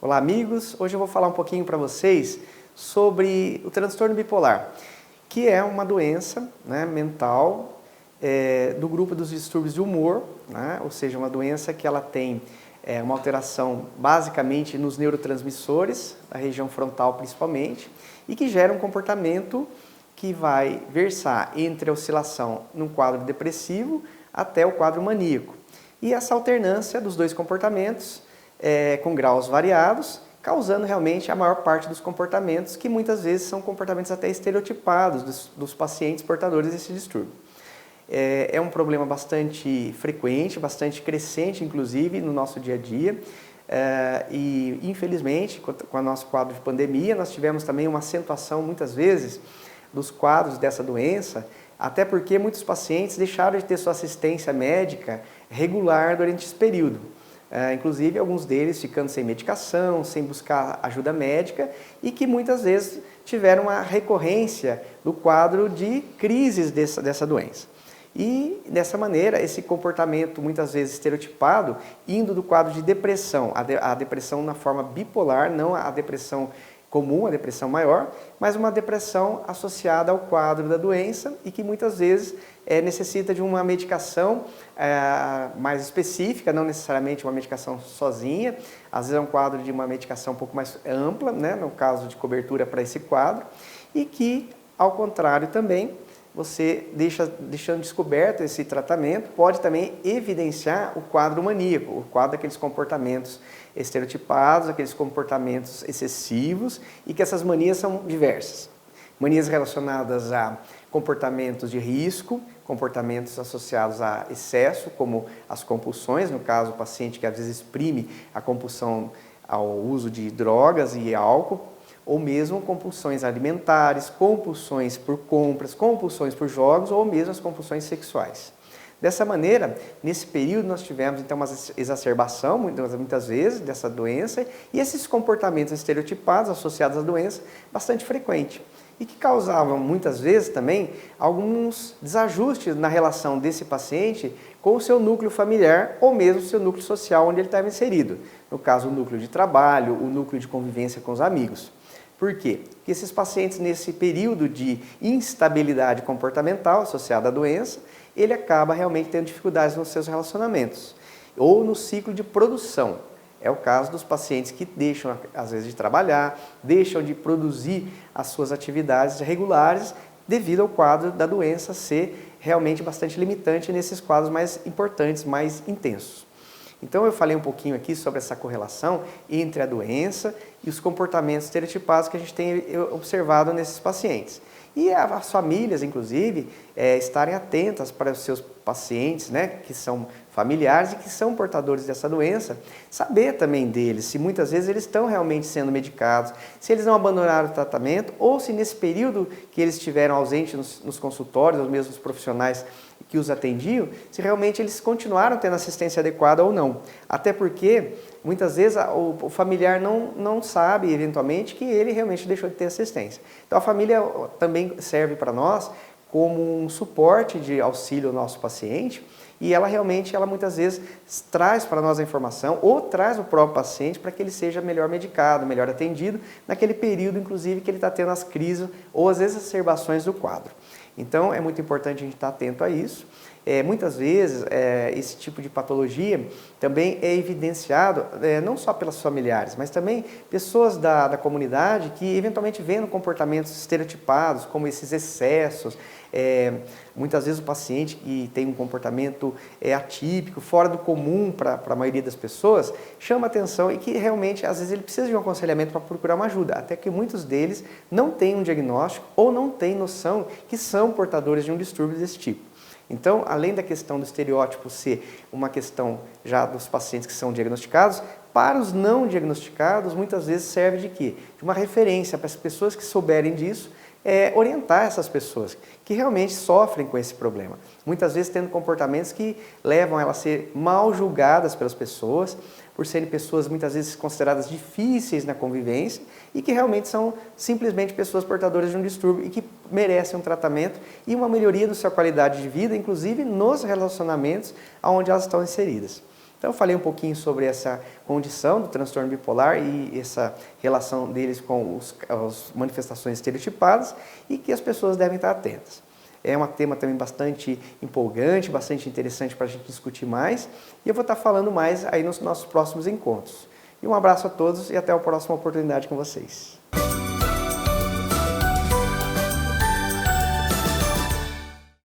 Olá amigos, hoje eu vou falar um pouquinho para vocês sobre o transtorno bipolar, que é uma doença mental do grupo dos distúrbios de humor, ou seja, uma doença que ela tem uma alteração basicamente nos neurotransmissores, da região frontal principalmente, e que gera um comportamento que vai versar entre a oscilação num quadro depressivo até o quadro maníaco. E essa alternância dos dois comportamentos com graus variados, causando realmente a maior parte dos comportamentos, que muitas vezes são comportamentos até estereotipados dos pacientes portadores desse distúrbio. É um problema bastante frequente, bastante crescente, inclusive, no nosso dia a dia. E, infelizmente, com o nosso quadro de pandemia, nós tivemos também uma acentuação, muitas vezes, dos quadros dessa doença, até porque muitos pacientes deixaram de ter sua assistência médica regular durante esse período. Inclusive, alguns deles ficando sem medicação, sem buscar ajuda médica e que muitas vezes tiveram uma recorrência do quadro de crises dessa doença. E, dessa maneira, esse comportamento muitas vezes estereotipado, indo do quadro de depressão, a depressão na forma bipolar, não a depressão comum, a depressão maior, mas uma depressão associada ao quadro da doença e que muitas vezes necessita de uma medicação mais específica, não necessariamente uma medicação sozinha, às vezes é um quadro de uma medicação um pouco mais ampla, no caso de cobertura para esse quadro, e que, ao contrário também, você deixando descoberto esse tratamento, pode também evidenciar o quadro maníaco, o quadro daqueles comportamentos estereotipados, aqueles comportamentos excessivos e que essas manias são diversas. Manias relacionadas a comportamentos de risco, comportamentos associados a excesso, como as compulsões, no caso o paciente que às vezes exprime a compulsão ao uso de drogas e álcool, ou mesmo compulsões alimentares, compulsões por compras, compulsões por jogos ou mesmo as compulsões sexuais. Dessa maneira, nesse período nós tivemos então uma exacerbação, muitas vezes, dessa doença e esses comportamentos estereotipados associados à doença bastante frequente e que causavam muitas vezes também alguns desajustes na relação desse paciente com o seu núcleo familiar ou mesmo o seu núcleo social onde ele estava inserido. No caso, o núcleo de trabalho, o núcleo de convivência com os amigos. Por quê? Porque esses pacientes, nesse período de instabilidade comportamental associada à doença, ele acaba realmente tendo dificuldades nos seus relacionamentos ou no ciclo de produção. É o caso dos pacientes que deixam, às vezes, de trabalhar, deixam de produzir as suas atividades regulares devido ao quadro da doença ser realmente bastante limitante nesses quadros mais importantes, mais intensos. Então eu falei um pouquinho aqui sobre essa correlação entre a doença e os comportamentos estereotipados que a gente tem observado nesses pacientes. E as famílias, inclusive, estarem atentas para os seus pacientes, que são familiares e que são portadores dessa doença, saber também deles, se muitas vezes eles estão realmente sendo medicados, se eles não abandonaram o tratamento ou se nesse período que eles estiveram ausentes nos consultórios, ou mesmo os profissionais que os atendiam, se realmente eles continuaram tendo assistência adequada ou não. Até porque, muitas vezes, o familiar não sabe, eventualmente, que ele realmente deixou de ter assistência. Então, a família também serve para nós como um suporte de auxílio ao nosso paciente e ela muitas vezes traz para nós a informação ou traz o próprio paciente para que ele seja melhor medicado, melhor atendido naquele período, inclusive, que ele está tendo as crises ou as exacerbações do quadro. Então, é muito importante a gente estar atento a isso. Muitas vezes, esse tipo de patologia também é evidenciado não só pelas familiares, mas também pessoas da comunidade que eventualmente vendo comportamentos estereotipados, como esses excessos. Muitas vezes o paciente que tem um comportamento atípico, fora do comum para a maioria das pessoas, chama atenção e que realmente, às vezes, ele precisa de um aconselhamento para procurar uma ajuda, até que muitos deles não têm um diagnóstico ou não têm noção que são portadores de um distúrbio desse tipo. Então, além da questão do estereótipo ser uma questão já dos pacientes que são diagnosticados, para os não diagnosticados, muitas vezes serve de quê? De uma referência para as pessoas que souberem disso, orientar essas pessoas que realmente sofrem com esse problema. Muitas vezes tendo comportamentos que levam elas a ser mal julgadas pelas pessoas, por serem pessoas muitas vezes consideradas difíceis na convivência e que realmente são simplesmente pessoas portadoras de um distúrbio e que merecem um tratamento e uma melhoria da sua qualidade de vida, inclusive nos relacionamentos onde elas estão inseridas. Então eu falei um pouquinho sobre essa condição do transtorno bipolar e essa relação deles com as manifestações estereotipadas e que as pessoas devem estar atentas. É um tema também bastante empolgante, bastante interessante para a gente discutir mais e eu vou estar falando mais aí nos nossos próximos encontros. E um abraço a todos e até a próxima oportunidade com vocês.